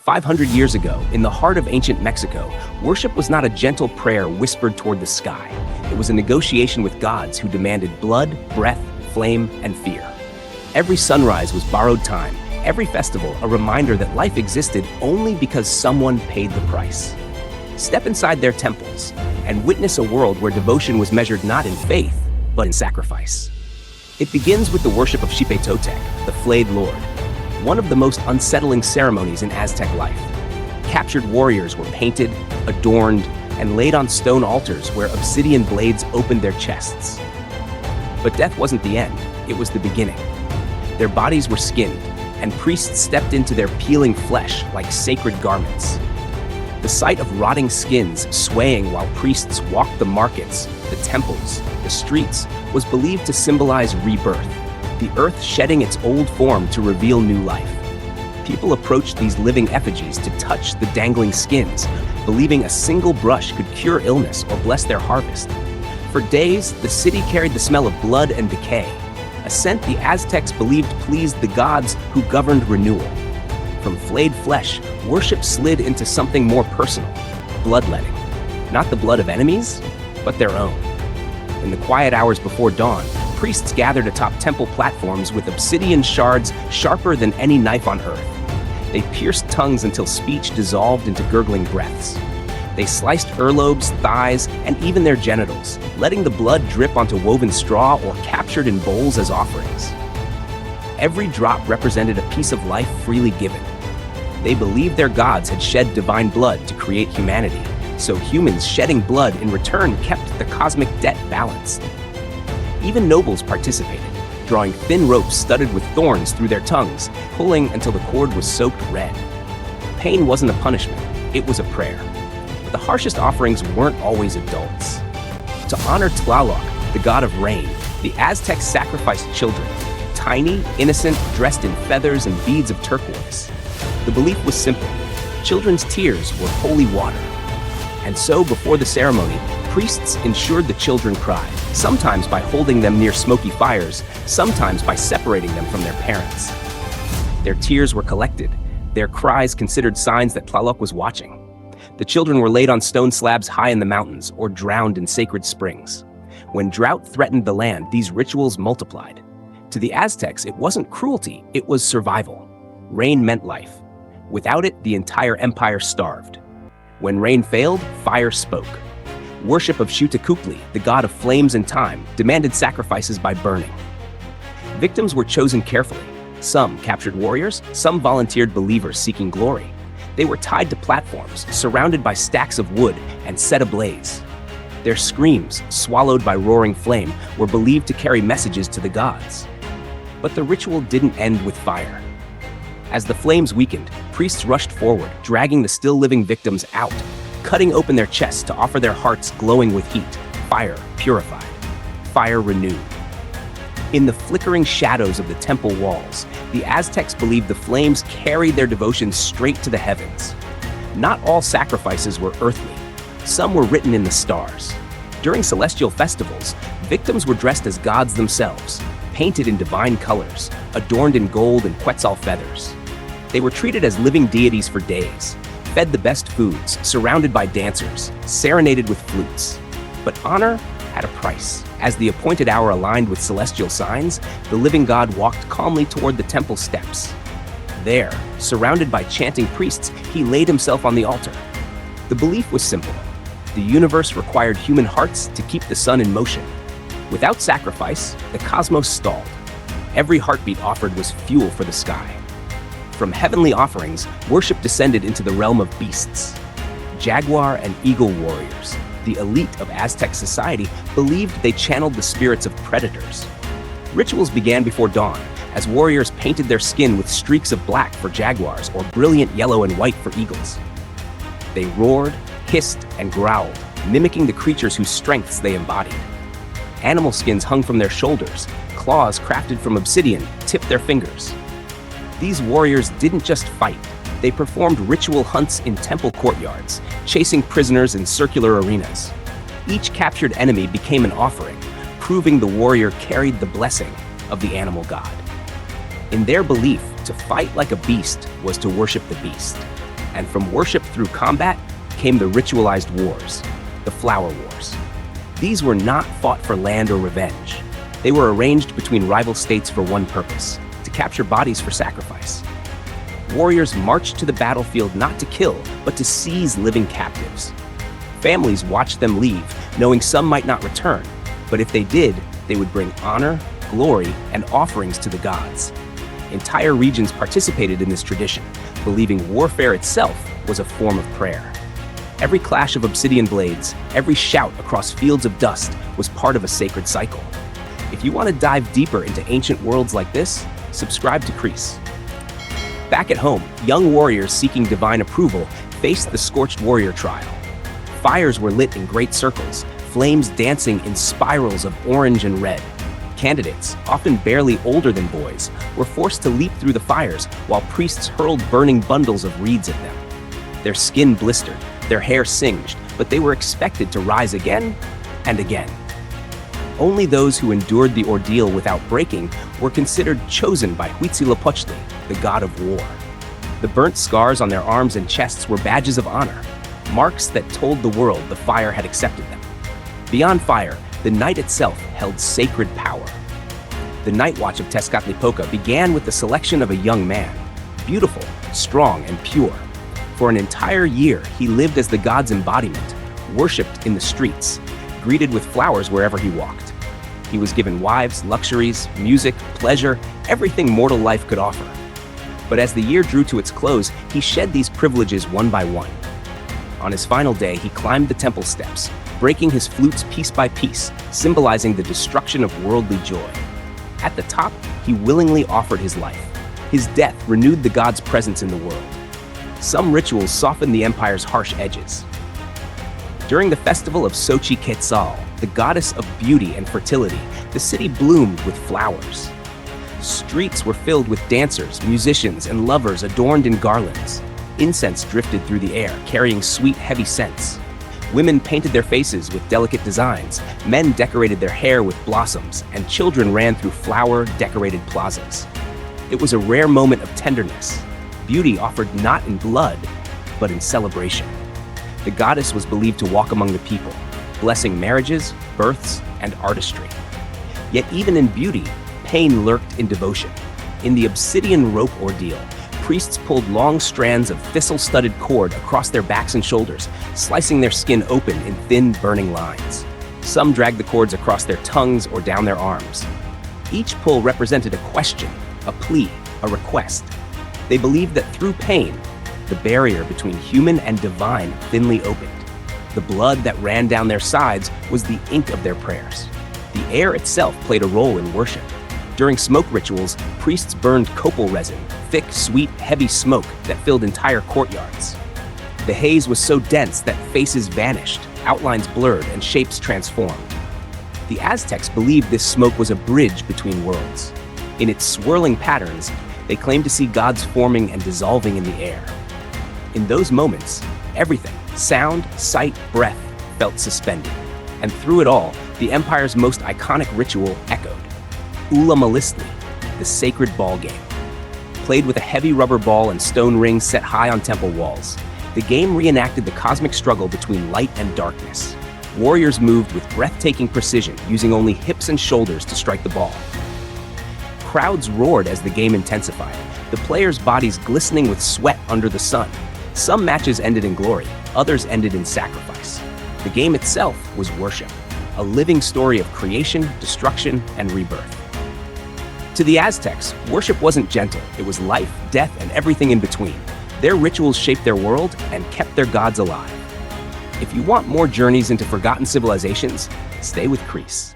500 years ago, in the heart of ancient Mexico, worship was not a gentle prayer whispered toward the sky. It was a negotiation with gods who demanded blood, breath, flame, and fear. Every sunrise was borrowed time, every festival a reminder that life existed only because someone paid the price. Step inside their temples and witness a world where devotion was measured not in faith, but in sacrifice. It begins with the worship of Xipe Totec, the flayed lord, one of the most unsettling ceremonies in Aztec life. Captured warriors were painted, adorned, and laid on stone altars where obsidian blades opened their chests. But death wasn't the end, it was the beginning. Their bodies were skinned, and priests stepped into their peeling flesh like sacred garments. The sight of rotting skins swaying while priests walked the markets, the temples, the streets, was believed to symbolize rebirth, the earth shedding its old form to reveal new life. People approached these living effigies to touch the dangling skins, believing a single brush could cure illness or bless their harvest. For days, the city carried the smell of blood and decay, a scent the Aztecs believed pleased the gods who governed renewal. From flayed flesh, worship slid into something more personal, bloodletting. Not the blood of enemies, but their own. In the quiet hours before dawn, priests gathered atop temple platforms with obsidian shards sharper than any knife on earth. They pierced tongues until speech dissolved into gurgling breaths. They sliced earlobes, thighs, and even their genitals, letting the blood drip onto woven straw or captured in bowls as offerings. Every drop represented a piece of life freely given. They believed their gods had shed divine blood to create humanity, so humans shedding blood in return kept the cosmic debt balanced. Even nobles participated, drawing thin ropes studded with thorns through their tongues, pulling until the cord was soaked red. Pain wasn't a punishment, it was a prayer. But the harshest offerings weren't always adults. To honor Tlaloc, the god of rain, the Aztecs sacrificed children, tiny, innocent, dressed in feathers and beads of turquoise. The belief was simple. Children's tears were holy water. And so, before the ceremony, priests ensured the children cried, sometimes by holding them near smoky fires, sometimes by separating them from their parents. Their tears were collected, their cries considered signs that Tlaloc was watching. The children were laid on stone slabs high in the mountains or drowned in sacred springs. When drought threatened the land, these rituals multiplied. To the Aztecs, it wasn't cruelty, it was survival. Rain meant life. Without it, the entire empire starved. When rain failed, fire spoke. Worship of Xiuhtecuhtli, the god of flames and time, demanded sacrifices by burning. Victims were chosen carefully. Some captured warriors, some volunteered believers seeking glory. They were tied to platforms, surrounded by stacks of wood, and set ablaze. Their screams, swallowed by roaring flame, were believed to carry messages to the gods. But the ritual didn't end with fire. As the flames weakened, priests rushed forward, dragging the still-living victims out, cutting open their chests to offer their hearts glowing with heat. Fire purified, fire renewed. In the flickering shadows of the temple walls, the Aztecs believed the flames carried their devotion straight to the heavens. Not all sacrifices were earthly. Some were written in the stars. During celestial festivals, victims were dressed as gods themselves, painted in divine colors, adorned in gold and Quetzal feathers. They were treated as living deities for days, fed the best foods, surrounded by dancers, serenaded with flutes. But honor had a price. As the appointed hour aligned with celestial signs, the living god walked calmly toward the temple steps. There, surrounded by chanting priests, he laid himself on the altar. The belief was simple. The universe required human hearts to keep the sun in motion. Without sacrifice, the cosmos stalled. Every heartbeat offered was fuel for the sky. From heavenly offerings, worship descended into the realm of beasts. Jaguar and eagle warriors, the elite of Aztec society, believed they channeled the spirits of predators. Rituals began before dawn, as warriors painted their skin with streaks of black for jaguars or brilliant yellow and white for eagles. They roared, hissed, and growled, mimicking the creatures whose strengths they embodied. Animal skins hung from their shoulders, claws crafted from obsidian tipped their fingers. These warriors didn't just fight, they performed ritual hunts in temple courtyards, chasing prisoners in circular arenas. Each captured enemy became an offering, proving the warrior carried the blessing of the animal god. In their belief, to fight like a beast was to worship the beast. And from worship through combat came the ritualized wars, the Flower Wars. These were not fought for land or revenge. They were arranged between rival states for one purpose: to capture bodies for sacrifice. Warriors marched to the battlefield not to kill, but to seize living captives. Families watched them leave, knowing some might not return, but if they did, they would bring honor, glory, and offerings to the gods. Entire regions participated in this tradition, believing warfare itself was a form of prayer. Every clash of obsidian blades, every shout across fields of dust was part of a sacred cycle. If you want to dive deeper into ancient worlds like this, subscribe to Creece. Back at home, young warriors seeking divine approval faced the Scorched Warrior trial. Fires were lit in great circles, flames dancing in spirals of orange and red. Candidates, often barely older than boys, were forced to leap through the fires while priests hurled burning bundles of reeds at them. Their skin blistered, their hair singed, but they were expected to rise again and again. Only those who endured the ordeal without breaking were considered chosen by Huitzilopochtli, the god of war. The burnt scars on their arms and chests were badges of honor, marks that told the world the fire had accepted them. Beyond fire, the night itself held sacred power. The Night Watch of Tezcatlipoca began with the selection of a young man, beautiful, strong, and pure. For an entire year, he lived as the god's embodiment, worshipped in the streets, greeted with flowers wherever he walked. He was given wives, luxuries, music, pleasure, everything mortal life could offer. But as the year drew to its close, he shed these privileges one by one. On his final day, he climbed the temple steps, breaking his flutes piece by piece, symbolizing the destruction of worldly joy. At the top, he willingly offered his life. His death renewed the god's presence in the world. Some rituals softened the empire's harsh edges. During the festival of Xochiquetzal, the goddess of beauty and fertility, the city bloomed with flowers. Streets were filled with dancers, musicians, and lovers adorned in garlands. Incense drifted through the air, carrying sweet, heavy scents. Women painted their faces with delicate designs, men decorated their hair with blossoms, and children ran through flower-decorated plazas. It was a rare moment of tenderness, beauty offered not in blood, but in celebration. The goddess was believed to walk among the people, blessing marriages, births, and artistry. Yet even in beauty, pain lurked in devotion. In the obsidian rope ordeal, priests pulled long strands of thistle-studded cord across their backs and shoulders, slicing their skin open in thin, burning lines. Some dragged the cords across their tongues or down their arms. Each pull represented a question, a plea, a request. They believed that through pain, the barrier between human and divine thinly opened. The blood that ran down their sides was the ink of their prayers. The air itself played a role in worship. During smoke rituals, priests burned copal resin, thick, sweet, heavy smoke that filled entire courtyards. The haze was so dense that faces vanished, outlines blurred, and shapes transformed. The Aztecs believed this smoke was a bridge between worlds. In its swirling patterns, they claimed to see gods forming and dissolving in the air. In those moments, everything, sound, sight, breath, felt suspended. And through it all, the empire's most iconic ritual echoed. Ullamaliztli, the sacred ball game. Played with a heavy rubber ball and stone rings set high on temple walls, the game reenacted the cosmic struggle between light and darkness. Warriors moved with breathtaking precision, using only hips and shoulders to strike the ball. Crowds roared as the game intensified, the players' bodies glistening with sweat under the sun. Some matches ended in glory, others ended in sacrifice. The game itself was worship, a living story of creation, destruction, and rebirth. To the Aztecs, worship wasn't gentle. It was life, death, and everything in between. Their rituals shaped their world and kept their gods alive. If you want more journeys into forgotten civilizations, stay with Creece.